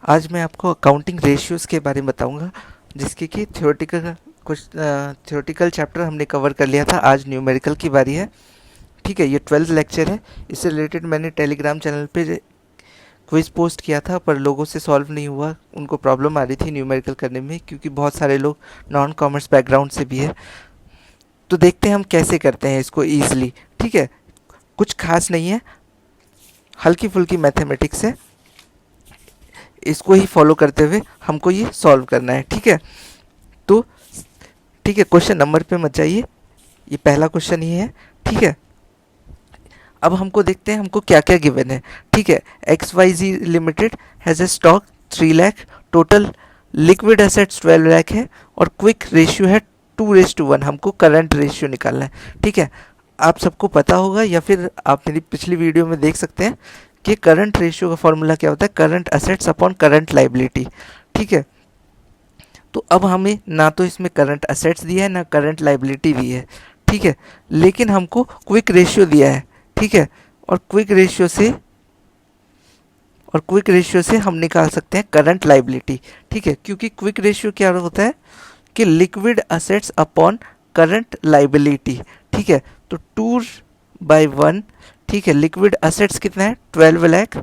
आज मैं आपको अकाउंटिंग रेशियोज़ के बारे में बताऊंगा, जिसके कि थ्योरेटिकल चैप्टर हमने कवर कर लिया था। आज न्यूमेरिकल की बारी है। ठीक है, ये 12th लेक्चर है। इससे रिलेटेड मैंने टेलीग्राम चैनल पे क्विज पोस्ट किया था, पर लोगों से सॉल्व नहीं हुआ। उनको प्रॉब्लम आ रही थी न्यूमेरिकल करने में, क्योंकि बहुत सारे लोग नॉन कॉमर्स बैकग्राउंड से भी है। तो देखते हैं हम कैसे करते हैं इसको ईजिली। ठीक है, कुछ खास नहीं है, हल्की फुल्की मैथमेटिक्स है। इसको ही फॉलो करते हुए हमको ये सॉल्व करना है। ठीक है, तो ठीक है, क्वेश्चन नंबर पे मत जाइए, ये पहला क्वेश्चन ही है। ठीक है, अब हमको देखते हैं हमको क्या क्या गिवन है। ठीक है, X Y Z limited has a stock 3 lakh, total liquid assets 12 lakh है, और क्विक रेशियो है 2:1। हमको करंट रेशियो निकालना है। ठीक है, आप सबको पता होगा, या फिर आप मेरी पिछली वीडियो में देख सकते हैं कि करंट रेशियो का फॉर्मूला क्या होता है, current assets upon current liability. ठीक है, तो अब हमें ना तो इसमें करंट असेट्स दिया है ना करंट लाइबिलिटी दी है। ठीक है, लेकिन हमको क्विक रेशियो दिया है। ठीक है, और क्विक रेशियो से हम निकाल सकते हैं करंट लाइबिलिटी। ठीक है, क्योंकि क्विक रेशियो क्या होता है कि liquid assets upon current liability. ठीक है, तो 2/1। ठीक है, लिक्विड असेट्स कितना है 12 लाख।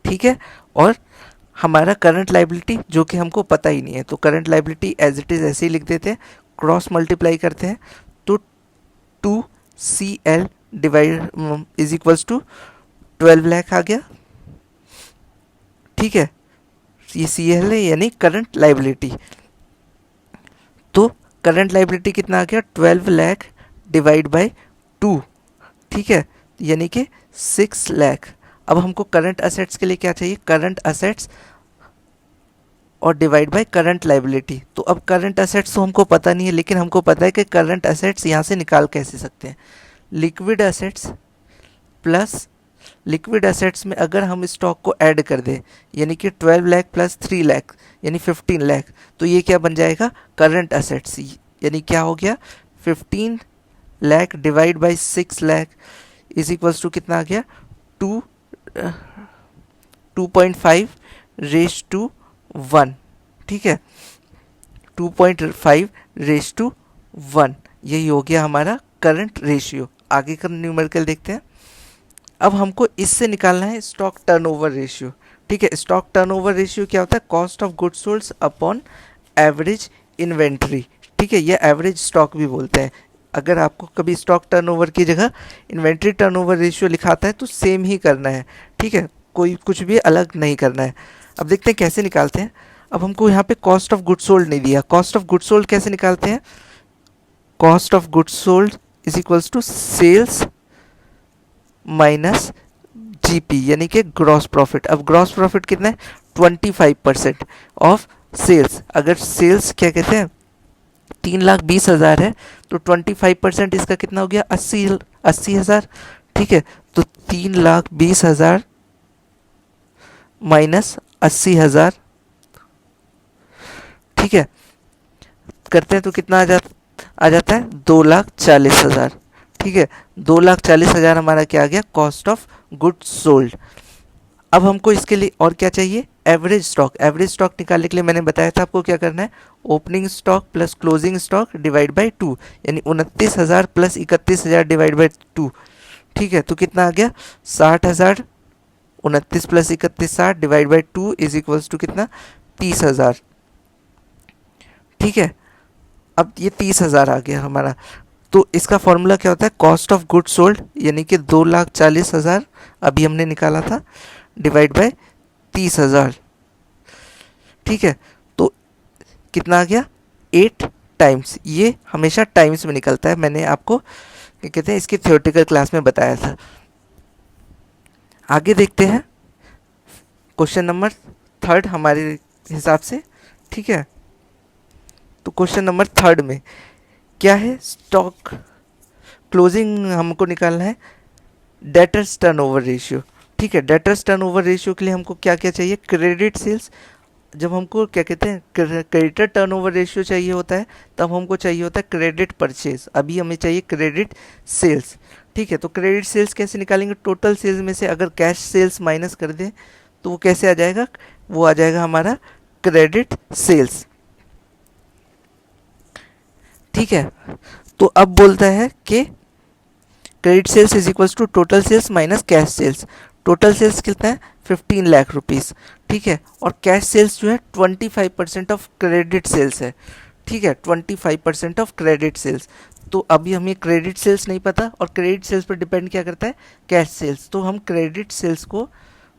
ठीक है, और हमारा करंट लाइबिलिटी जो कि हमको पता ही नहीं है, तो current liability as it is ऐसे ही लिख देते हैं, क्रॉस मल्टीप्लाई करते हैं, तो 2CL divide is equals to 12 lakh आ गया। ठीक है, ये CL है यानी करंट लाइबिलिटी। तो करंट लाइबिलिटी कितना आ गया 12 लाख डिवाइड बाई 2। ठीक है, यानी कि 6 लाख। अब हमको करंट असेट्स के लिए क्या चाहिए, करंट असेट्स और डिवाइड बाय करंट लाइबिलिटी। तो अब करंट असेट्स तो हमको पता नहीं है, लेकिन हमको पता है कि करंट असेट्स यहाँ से निकाल कैसे सकते हैं। Liquid assets plus liquid assets में अगर हम स्टॉक को ऐड कर दें, यानी कि 12 लाख प्लस 3 लाख यानी 15 लाख, तो ये क्या बन जाएगा करंट असेट्स। यानी क्या हो गया 15 lakh divide by 6 lakh is equals to कितना आ गया 2.5:1। ठीक है, 2.5:1, यही हो गया हमारा करंट रेशियो। आगे का न्यूमेरिकल देखते हैं। अब हमको इससे निकालना है स्टॉक टर्नओवर रेशियो। ठीक है, स्टॉक टर्नओवर रेशियो क्या होता है, cost of goods sold upon average inventory. ठीक है, ये एवरेज स्टॉक भी बोलते हैं। अगर आपको कभी स्टॉक टर्नओवर की जगह इन्वेंट्री टर्नओवर रेशियो लिखाता है तो सेम ही करना है। ठीक है, कोई कुछ भी अलग नहीं करना है। अब देखते हैं कैसे निकालते हैं। अब हमको यहाँ पे कॉस्ट ऑफ गुड्स सोल्ड नहीं दिया, कॉस्ट ऑफ गुड्स सोल्ड कैसे निकालते हैं, cost of goods sold is equals to sales minus GP, यानी कि ग्रॉस प्रॉफिट। अब ग्रॉस प्रॉफिट कितना है 25% ऑफ सेल्स। अगर सेल्स क्या कहते हैं 3,20,000 है, तो 25% इसका कितना हो गया 80,000। ठीक है, तो 3,20,000 माइनस 80,000। ठीक है, करते हैं तो कितना आ जाता है 2,40,000। ठीक है, 2,40,000 हमारा क्या आ गया कॉस्ट ऑफ गुड्स सोल्ड। अब हमको इसके लिए और क्या चाहिए, एवरेज स्टॉक। एवरेज स्टॉक निकालने के लिए मैंने बताया था आपको क्या करना है, opening stock plus closing stock divide by 2, यानी 29,000 प्लस 31,000 डिवाइड बाई 2। ठीक है, तो कितना आ गया 60,000। 29 plus 31 60 divide by 2 is equals to कितना 30,000। ठीक है, अब ये 30,000 आ गया हमारा। तो इसका फॉर्मूला क्या होता है, कॉस्ट ऑफ गुड्स सोल्ड यानी कि 2,40,000 अभी हमने निकाला था डिवाइड बाय 30,000। ठीक है, तो कितना आ गया 8 टाइम्स। ये हमेशा टाइम्स में निकलता है, मैंने आपको क्या कहते हैं इसकी थ्योरेटिकल क्लास में बताया था। आगे देखते हैं क्वेश्चन नंबर 3 हमारे हिसाब से। ठीक है, तो क्वेश्चन नंबर 3 में क्या है, स्टॉक क्लोजिंग हमको निकालना है डेटर्स टर्नओवर रेशियो। ठीक है, डेटर्स टर्नओवर रेशियो के लिए हमको क्या क्या चाहिए, क्रेडिट सेल्स जब हमको क्या कहते हैं क्रेडिटर टर्नओवर रेशियो चाहिए होता है, तब हमको चाहिए होता है क्रेडिट परचेज। अभी हमें चाहिए क्रेडिट सेल्स। ठीक है, तो क्रेडिट सेल्स कैसे निकालेंगे? टोटल सेल्स में से अगर कैश सेल्स माइनस कर दें तो वो कैसे आ जाएगा? वो आ जाएगा हमारा क्रेडिट सेल्स। ठीक है, तो अब बोलता है कि credit sales is equals to total sales minus cash sales. Total sales कितना है? 15 लाख रुपीस। ठीक है, और कैश सेल्स जो है 25% ऑफ क्रेडिट सेल्स है। ठीक है, 25% ऑफ क्रेडिट सेल्स। तो अभी हमें क्रेडिट सेल्स नहीं पता, और क्रेडिट सेल्स पर डिपेंड क्या करता है? Cash sales. तो हम क्रेडिट सेल्स को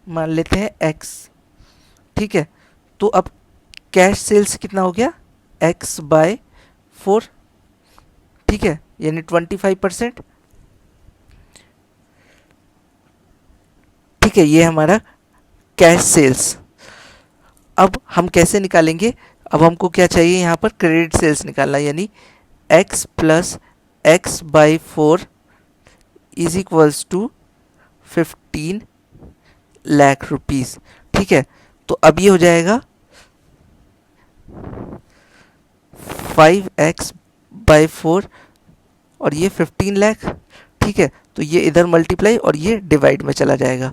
मान लेते हैं एक्स। ठीक है, तो अब कैश सेल्स कितना हो गया? X by 4। ठीक है, यानी 25%। ठीक है, ये हमारा कैश सेल्स। अब हम कैसे निकालेंगे? अब हमको क्या चाहिए यहाँ पर? क्रेडिट सेल्स निकालना, यानी x plus X by 4 is equals to 15 lakh rupees. ठीक है, तो अब ये हो जाएगा 5x बाई 4 और ये 15 लाख। ठीक है, तो ये इधर मल्टीप्लाई और ये डिवाइड में चला जाएगा,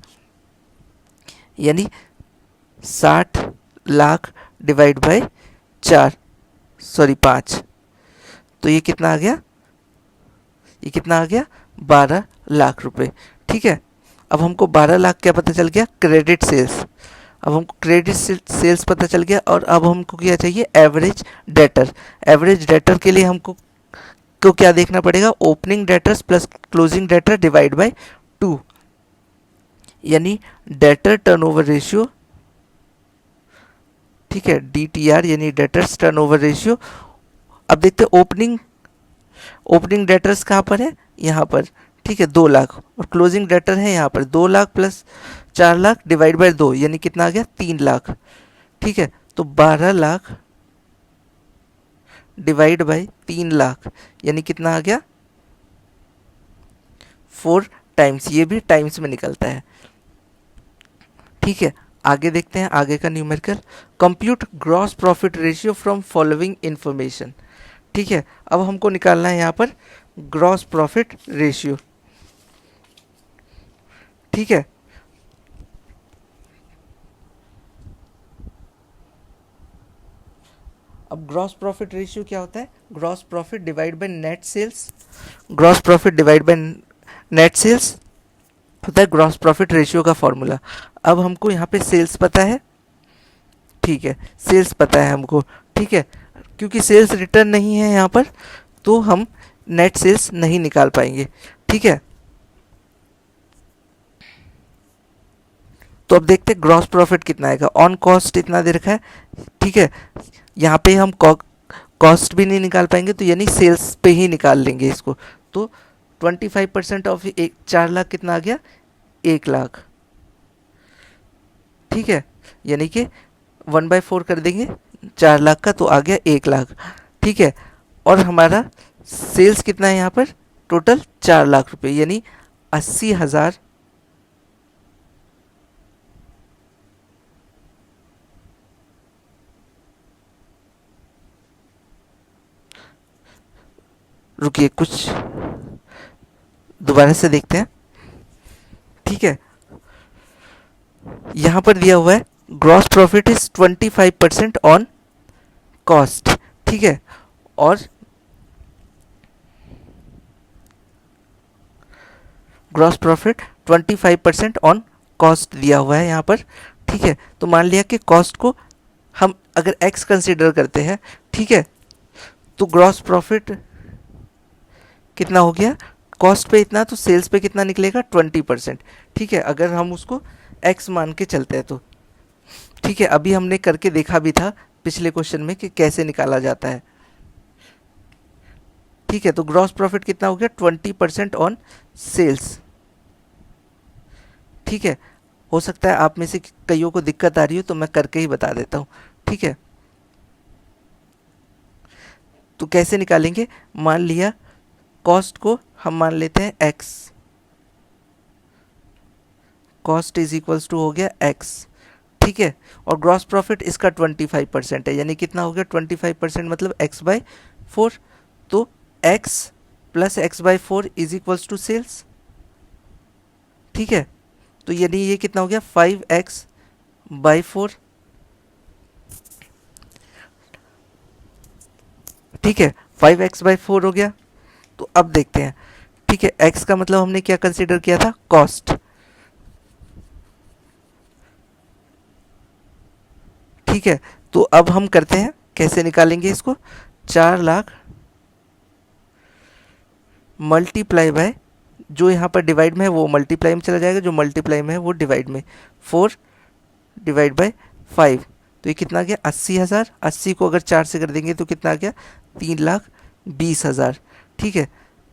यानी 60 लाख डिवाइड बाय 5। तो ये कितना आ गया? ये कितना आ गया? 12 लाख रुपए। ठीक है, अब हमको 12 लाख क्या पता चल गया? Credit sales. अब हमको क्रेडिट सेल्स पता चल गया, और अब हमको क्या चाहिए? Average debtor. एवरेज डेटर के लिए हमको को क्या देखना पड़ेगा? Opening debtors plus closing debtor divide by 2, यानी डेटर टर्नओवर रेशियो। ठीक है, DTR यानी डेटर्स टर्नओवर रेशियो। अब देखते हैं ओपनिंग डेटर्स कहाँ पर है? यहाँ पर। ठीक है, 2 लाख, और क्लोजिंग डेटर है यहाँ पर 2 lakh plus 4 lakh divide by 2, यानी कितना आ गया? 3 लाख। ठीक है, तो 12 लाख डिवाइड बाय 3 लाख, यानी कितना आ गया? 4 टाइम्स। ये भी टाइम्स में निकलता है। ठीक है, आगे देखते हैं आगे का numerical. Compute gross profit ratio from following information. ठीक है, अब हमको निकालना है यहाँ पर ग्रॉस प्रॉफिट रेशियो। ठीक है, अब ग्रॉस प्रॉफिट रेशियो क्या होता है? Gross profit divide by net sales. Gross profit divide by net sales होता है ग्रॉस प्रॉफिट रेशियो का फॉर्मूला। अब हमको यहाँ पे सेल्स पता है। ठीक है, सेल्स पता है हमको। ठीक है, क्योंकि सेल्स रिटर्न नहीं है यहाँ पर, तो हम नेट सेल्स नहीं निकाल पाएंगे। ठीक है, तो अब देखते हैं ग्रॉस प्रॉफिट कितना आएगा। ऑन कॉस्ट इतना दे रखा है। ठीक है, यहाँ पे हम कॉस्ट भी नहीं निकाल पाएंगे, तो यानी सेल्स पे ही निकाल लेंगे इसको। तो 25% ऑफ 4 लाख कितना आ गया? 1 लाख। ठीक है, यानी कि 1/4 कर देंगे 4 लाख का, तो आ गया 1 लाख। ठीक है, और हमारा सेल्स कितना है यहाँ पर? टोटल 4 लाख रुपए, यानी 80,000। रुकिए, कुछ दोबारा से देखते हैं। ठीक है, यहाँ पर दिया हुआ है gross profit is 25% on cost. ठीक है, और ग्रॉस प्रॉफिट 25% ऑन कॉस्ट दिया हुआ है यहाँ पर। ठीक है, तो मान लिया कि कॉस्ट को हम अगर एक्स कंसिडर करते हैं, ठीक है, तो ग्रॉस प्रॉफिट कितना हो गया? कॉस्ट पे इतना, तो सेल्स पे कितना निकलेगा? 20%। ठीक है, अगर हम उसको एक्स मान के चलते हैं तो। ठीक है, अभी हमने करके देखा भी था पिछले क्वेश्चन में कि कैसे निकाला जाता है। ठीक है, तो ग्रॉस प्रॉफिट कितना हो गया? 20% ऑन सेल्स। ठीक है, हो सकता है आप में से कईयों को दिक्कत आ रही हो, तो मैं करके ही बता देता हूँ। ठीक है, तो कैसे निकालेंगे? मान लिया कॉस्ट को हम मान लेते हैं X. Cost is equals to हो गया एक्स। ठीक ठीक है, और ग्रॉस प्रॉफिट इसका 25% है, यानी कितना हो गया 25% मतलब x/4। तो x plus x/4 is equals to sales. ठीक है, तो यानी ये कितना हो गया 5x/4। ठीक है, 5x/4 हो गया। तो अब देखते हैं, ठीक है, x का मतलब हमने क्या कंसीडर किया था, कॉस्ट। ठीक है, तो अब हम करते हैं, कैसे निकालेंगे इसको, 4,00,000 मल्टीप्लाई बाय, जो यहाँ पर डिवाइड में है वो मल्टीप्लाई में चला जाएगा, जो मल्टीप्लाई में है वो डिवाइड में, 4 डिवाइड बाय 5। तो ये कितना आ गया 80,000। 80 को अगर 4 से कर देंगे तो कितना आ गया 3,20,000। ठीक है,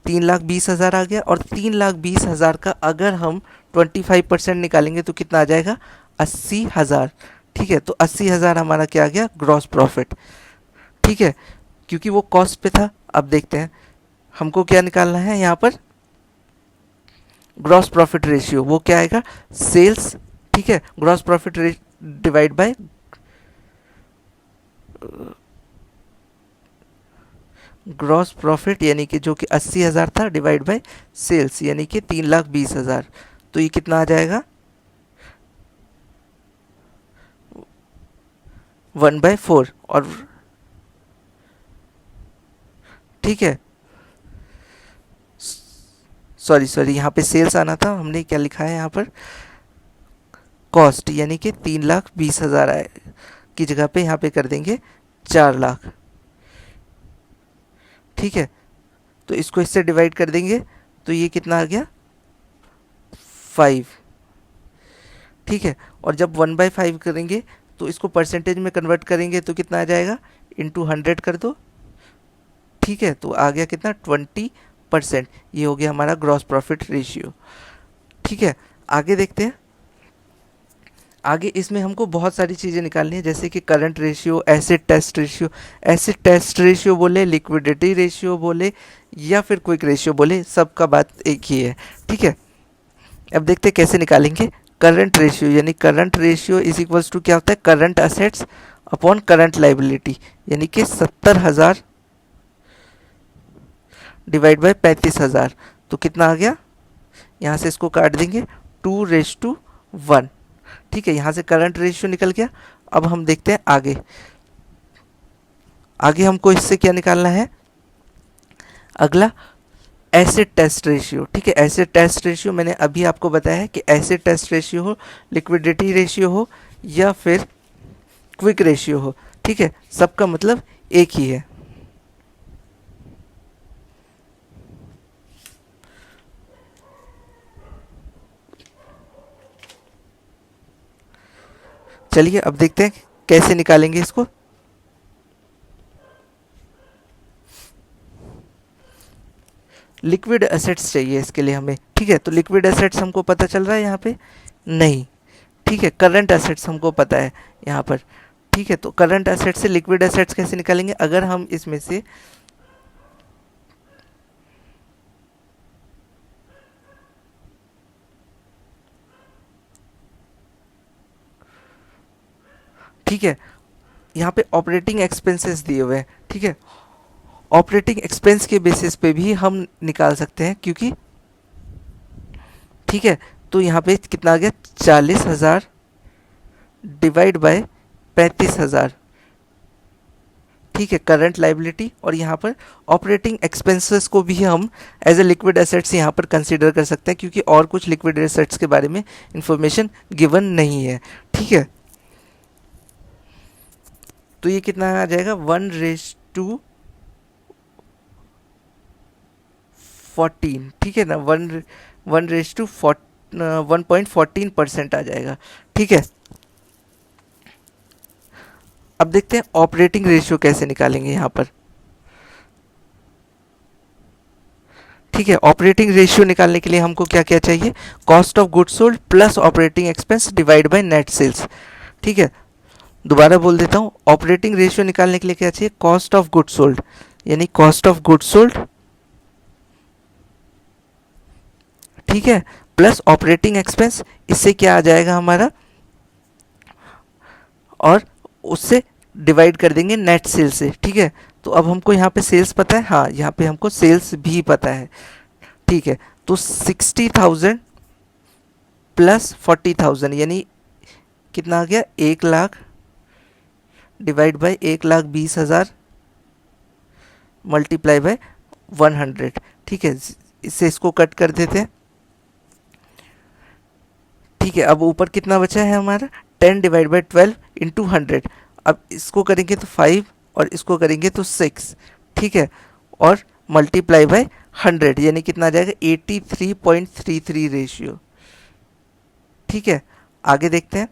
3,20,000 आ गया। और 3,20,000 का अगर हम 25% निकालेंगे तो कितना आ जाएगा 80,000। ठीक है, तो 80,000 हमारा क्या आ गया, ग्रॉस प्रॉफिट। ठीक है, क्योंकि वो कॉस्ट पे था। अब देखते हैं हमको क्या निकालना है यहाँ पर, ग्रॉस प्रॉफिट रेशियो, वो क्या आएगा, सेल्स। ठीक है, gross profit divide by gross profit, यानी कि जो कि 80,000 था, डिवाइड बाय सेल्स, यानी कि 3,20,000। तो ये कितना आ जाएगा 1/4। और ठीक है, सॉरी यहाँ पे सेल्स आना था, हमने क्या लिखा है यहाँ पर, कॉस्ट, यानी कि 3,20,000 आए की जगह पे यहाँ पे कर देंगे 4,00,000। ठीक है, तो इसको इससे डिवाइड कर देंगे तो ये कितना आ गया 5। ठीक है, और जब 1/5 करेंगे तो इसको परसेंटेज में कन्वर्ट करेंगे तो कितना आ जाएगा, इंटू 100 कर दो। ठीक है, तो आ गया कितना 20%। ये हो गया हमारा ग्रॉस प्रॉफिट रेशियो। ठीक है, आगे देखते हैं। आगे इसमें हमको बहुत सारी चीज़ें निकालनी है, जैसे कि current ratio, acid test ratio. Acid test ratio बोले, लिक्विडिटी रेशियो बोले, या फिर क्विक रेशियो बोले, सबका बात एक ही है। ठीक है, अब देखते हैं कैसे निकालेंगे करंट रेशियो। यानी current ratio is equals to क्या होता है, current assets upon current liability, यानी कि 70,000 डिवाइड बाय 35,000। तो कितना आ गया, यहाँ से इसको काट देंगे 2:1। ठीक है, यहाँ से करंट रेशियो निकल गया। अब हम देखते हैं आगे। आगे हमको इससे क्या निकालना है, अगला एसिड टेस्ट रेशियो। ठीक है, एसिड टेस्ट रेशियो मैंने अभी आपको बताया है कि एसिड टेस्ट रेशियो हो, लिक्विडिटी रेशियो हो, या फिर क्विक रेशियो हो। ठीक है, सबका मतलब एक ही है। चलिए अब देखते हैं कैसे निकालेंगे इसको। लिक्विड एसेट्स चाहिए इसके लिए हमें। ठीक है, तो लिक्विड एसेट्स हमको पता चल रहा है यहाँ पे नहीं। ठीक है, करंट एसेट्स हमको पता है यहाँ पर। ठीक है, तो करंट एसेट्स से लिक्विड एसेट्स कैसे निकालेंगे, अगर हम इसमें से ठीक है, यहाँ पे ऑपरेटिंग एक्सपेंसेस दिए हुए हैं। ठीक है, ऑपरेटिंग एक्सपेंस के बेसिस पे भी हम निकाल सकते हैं, क्योंकि ठीक है, तो यहाँ पे कितना आ गया 40,000 डिवाइड बाय 35,000। ठीक है, करंट लाइबिलिटी, और यहाँ पर ऑपरेटिंग एक्सपेंसेस को भी हम एज ए लिक्विड एसेट्स यहाँ पर कंसीडर कर सकते हैं, क्योंकि और कुछ लिक्विड एसेट्स के बारे में इंफॉर्मेशन गिवन नहीं है। ठीक है, तो ये कितना आ जाएगा 1:14। ठीक है ना, 1:1.14% आ जाएगा। ठीक है, अब देखते हैं ऑपरेटिंग रेशियो कैसे निकालेंगे यहाँ पर। ठीक है, ऑपरेटिंग रेशियो निकालने के लिए हमको क्या क्या चाहिए, cost of goods sold plus operating expense divide by net sales. ठीक है, दोबारा बोल देता हूँ, ऑपरेटिंग रेशियो निकालने के लिए क्या चाहिए, कॉस्ट ऑफ गुड्स सोल्ड, यानी कॉस्ट ऑफ गुड्स सोल्ड, ठीक है, प्लस ऑपरेटिंग एक्सपेंस। इससे क्या आ जाएगा हमारा और उससे डिवाइड कर देंगे नेट सेल्स से। ठीक है, तो अब हमको यहाँ पे सेल्स पता है, हाँ यहाँ पे हमको सेल्स भी पता है। ठीक है, तो 60,000 प्लस 40,000 यानी कितना आ गया, 1 lakh divide by 1,20,000 multiply by 100। ठीक है, इससे इसको कट कर देते हैं। ठीक है, अब ऊपर कितना बचा है हमारा, 10 डिवाइड बाई 12 इंटू 100। अब इसको करेंगे तो 5 और इसको करेंगे तो 6। ठीक है, और मल्टीप्लाई बाय 100 यानी कितना आ जाएगा, 83.33 रेशियो। ठीक है, आगे देखते हैं।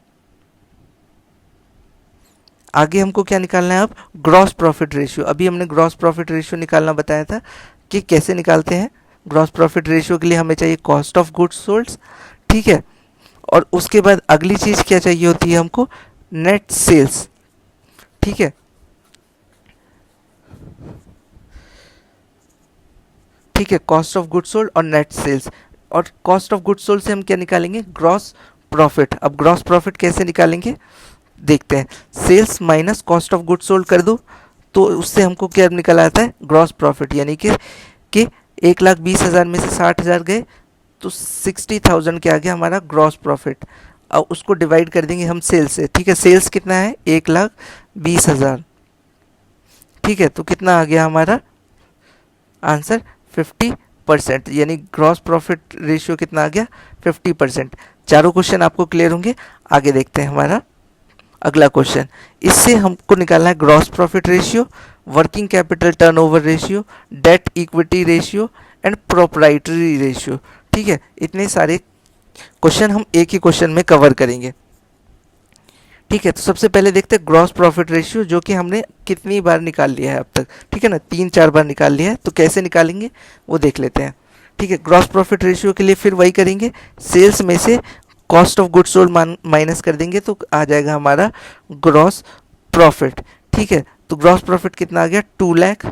आगे हमको क्या निकालना है, अब ग्रॉस प्रॉफिट रेशियो। अभी हमने ग्रॉस प्रॉफिट रेशियो निकालना बताया था कि कैसे निकालते हैं। ग्रॉस प्रॉफिट रेशियो के लिए हमें चाहिए कॉस्ट ऑफ गुड्स सोल्ड। ठीक है, और उसके बाद अगली चीज़ क्या चाहिए होती है हमको, नेट सेल्स। ठीक है, ठीक है, कॉस्ट ऑफ गुड्स सोल्ड और नेट सेल्स। और कॉस्ट ऑफ गुड्स सोल्ड से हम क्या निकालेंगे, ग्रॉस प्रॉफिट। अब ग्रॉस प्रॉफिट कैसे निकालेंगे देखते हैं। Sales minus cost of goods sold कर दो तो उससे हमको क्या निकल आता है, ग्रॉस प्रॉफिट। यानी कि 1,20,000 में से 60,000 गए तो 60,000 क्या आ गया हमारा ग्रॉस प्रॉफिट। अब उसको डिवाइड कर देंगे हम सेल्स से। ठीक है, सेल्स कितना है, 1,20,000। ठीक है, तो कितना आ गया हमारा आंसर, 50%। यानी ग्रॉस प्रॉफिट रेशियो कितना आ गया, 50%। चारों क्वेश्चन आपको क्लियर होंगे। आगे देखते हैं हमारा अगला क्वेश्चन। इससे हमको निकालना है gross profit ratio, working capital turnover ratio, debt equity ratio and proprietary ratio. ठीक है, इतने सारे क्वेश्चन हम एक ही क्वेश्चन में कवर करेंगे। ठीक है, तो सबसे पहले देखते हैं ग्रॉस प्रॉफिट रेशियो, जो कि हमने कितनी बार निकाल लिया है अब तक। ठीक है ना, 3-4 बार निकाल लिया है। तो कैसे निकालेंगे वो देख लेते हैं। ठीक है, ग्रॉस प्रॉफिट रेशियो के लिए फिर वही करेंगे, सेल्स में से cost of goods sold minus कर देंगे तो आ जाएगा हमारा ग्रॉस प्रॉफिट। ठीक है, तो ग्रॉस प्रॉफिट कितना आ गया, 2 लाख।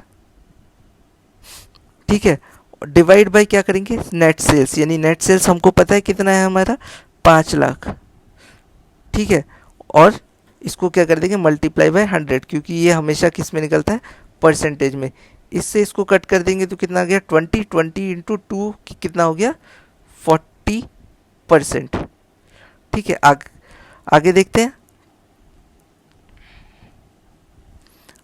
ठीक है, डिवाइड बाय क्या करेंगे, नेट सेल्स। यानी नेट सेल्स हमको पता है कितना है हमारा, 5 लाख। ठीक है, और इसको क्या कर देंगे, मल्टीप्लाई बाय 100, क्योंकि ये हमेशा किस में निकलता है, परसेंटेज में। इससे इसको कट कर देंगे तो कितना आ गया, 20 इंटू 2 कितना हो गया, 40%। ठीक है, आगे देखते हैं।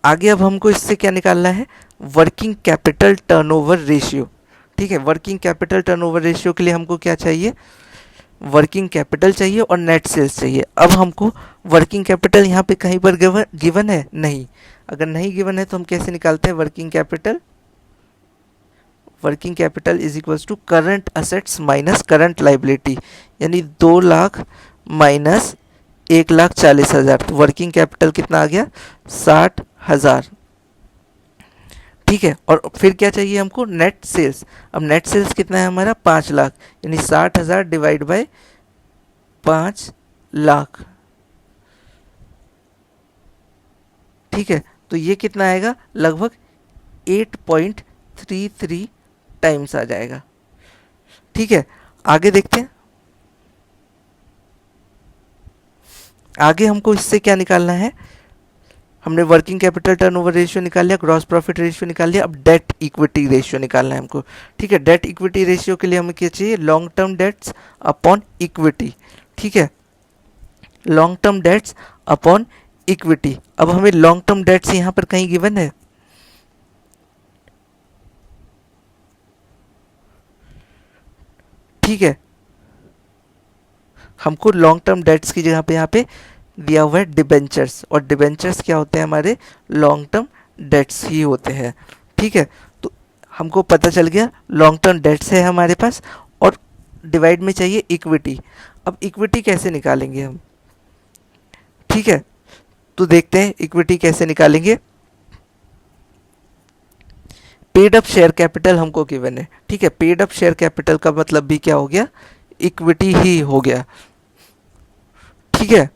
आगे अब हमको इससे क्या निकालना है, वर्किंग कैपिटल टर्नओवर रेशियो। ठीक है, वर्किंग कैपिटल टर्नओवर रेशियो के लिए हमको क्या चाहिए, वर्किंग कैपिटल चाहिए और नेट सेल्स चाहिए। अब हमको वर्किंग कैपिटल यहाँ पे कहीं पर गिवन है नहीं। अगर नहीं गिवन है तो हम कैसे निकालते हैं working capital, working capital is equals to current assets minus current liability. यानी 2 लाख माइनस 1,40,000, तो वर्किंग कैपिटल कितना आ गया, 60,000। ठीक है, और फिर क्या चाहिए हमको, नेट सेल्स। अब नेट सेल्स कितना है हमारा, 5 लाख। यानी 60,000 डिवाइड बाय 5 लाख। ठीक है, तो ये कितना आएगा, लगभग 8.33 टाइम्स आ जाएगा। ठीक है, आगे देखते हैं। आगे हमको इससे क्या निकालना है, हमने वर्किंग कैपिटल टर्नओवर रेशियो निकाल लिया, ग्रॉस प्रॉफिट रेशियो निकाल लिया। अब डेट इक्विटी रेशियो निकालना है हमको। ठीक है, डेट इक्विटी रेशियो के लिए हमें क्या चाहिए, long term debts upon equity. ठीक है, long term debts upon equity. अब हमें लॉन्ग टर्म डेट्स यहाँ पर कहीं गिवन है, ठीक है, हमको लॉन्ग टर्म डेट्स की जगह पे यहाँ पे दिया हुआ है डिबेंचर्स, और डिबेंचर्स क्या होते हैं, हमारे लॉन्ग टर्म डेट्स ही होते हैं। ठीक है, तो हमको पता चल गया लॉन्ग टर्म डेट्स है हमारे पास, और डिवाइड में चाहिए इक्विटी। अब इक्विटी कैसे निकालेंगे हम, ठीक है, तो देखते हैं इक्विटी कैसे निकालेंगे। पेड अप शेयर कैपिटल हमको गिवन है। ठीक है, पेड अप शेयर कैपिटल का मतलब भी क्या हो गया, इक्विटी ही हो गया। ठीक है,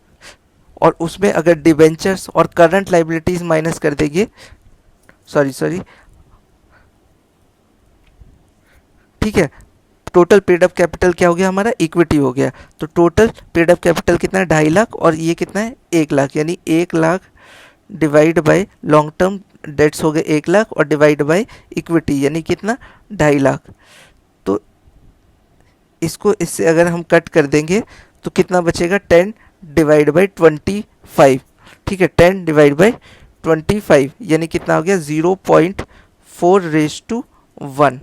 और उसमें अगर डिबेंचर्स और करंट लाइबिलिटीज माइनस कर देंगे, सॉरी, ठीक है, टोटल पेड अप कैपिटल क्या हो गया हमारा, इक्विटी हो गया। तो टोटल पेड अप कैपिटल कितना है, 2.5 लाख, और ये कितना है 1 लाख, यानी 1 lakh divide by long term debts हो गए 1 लाख, और डिवाइड बाय इक्विटी यानी कितना 2.5 लाख। तो इसको इससे अगर हम कट कर देंगे तो कितना बचेगा, 10 डिवाइड बाई 25, ठीक है, 10 डिवाइड बाई 25 यानी कितना हो गया 0.4:1।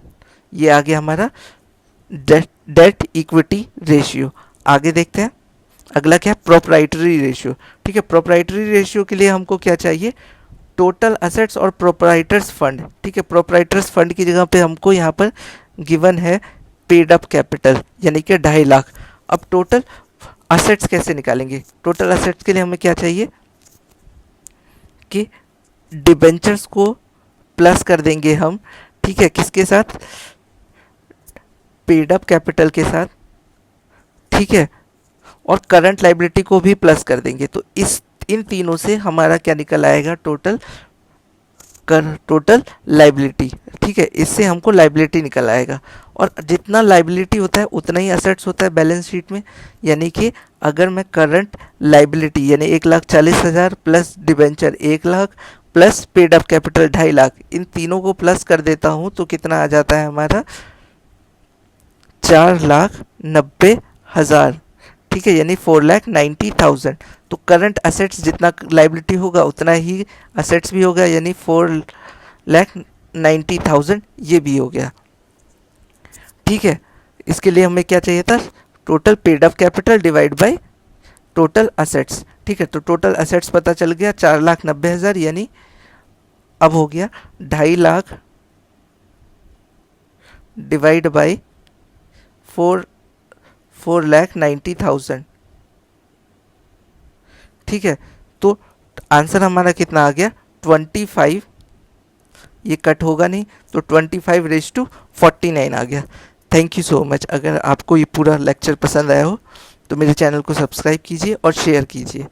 ये आ गया हमारा डेट इक्विटी रेशियो। आगे देखते हैं अगला क्या, प्रोप्राइटरी रेशियो। ठीक है, प्रोप्राइटरी रेशियो के लिए हमको क्या चाहिए, टोटल असेट्स और प्रोप्राइटर्स फंड। ठीक है, प्रोप्राइटर्स फंड की जगह पे हमको यहाँ पर गिवन है पेड अप कैपिटल यानी कि 2.5 लाख। अब टोटल असेट्स कैसे निकालेंगे, टोटल असेट्स के लिए हमें क्या चाहिए कि डिबेंचर्स को प्लस कर देंगे हम, ठीक है, किसके साथ, पेड अप कैपिटल के साथ, ठीक है, और करंट लाइबिलिटी को भी प्लस कर देंगे। तो इन तीनों से हमारा क्या निकल आएगा, टोटल लाइबिलिटी। ठीक है, इससे हमको लाइबिलिटी निकल आएगा, और जितना लाइबिलिटी होता है उतना ही असेट्स होता है बैलेंस शीट में। यानी कि अगर मैं करंट लाइबिलिटी यानी 1,40,000 plus debenture 1 lakh plus paid up capital 2.5 lakh, इन तीनों को प्लस कर देता हूँ तो कितना आ जाता है हमारा 4,90,000। ठीक है, यानी 4,90,000। तो करंट असेट्स जितना लाइबिलिटी होगा उतना ही असेट्स भी होगा, यानी 4,90,000 ये भी हो गया। ठीक है, इसके लिए हमें क्या चाहिए था, total paid up capital divide by total assets. ठीक है, तो टोटल असेट्स पता चल गया 4,90,000, यानी अब हो गया 2.5 लाख डिवाइड बाय 4,90,000। ठीक है, तो आंसर हमारा कितना आ गया 25, ये कट होगा नहीं तो 25:49 आ गया। Thank you so much. अगर आपको ये पूरा लेक्चर पसंद आया हो तो मेरे चैनल को सब्सक्राइब कीजिए और शेयर कीजिए।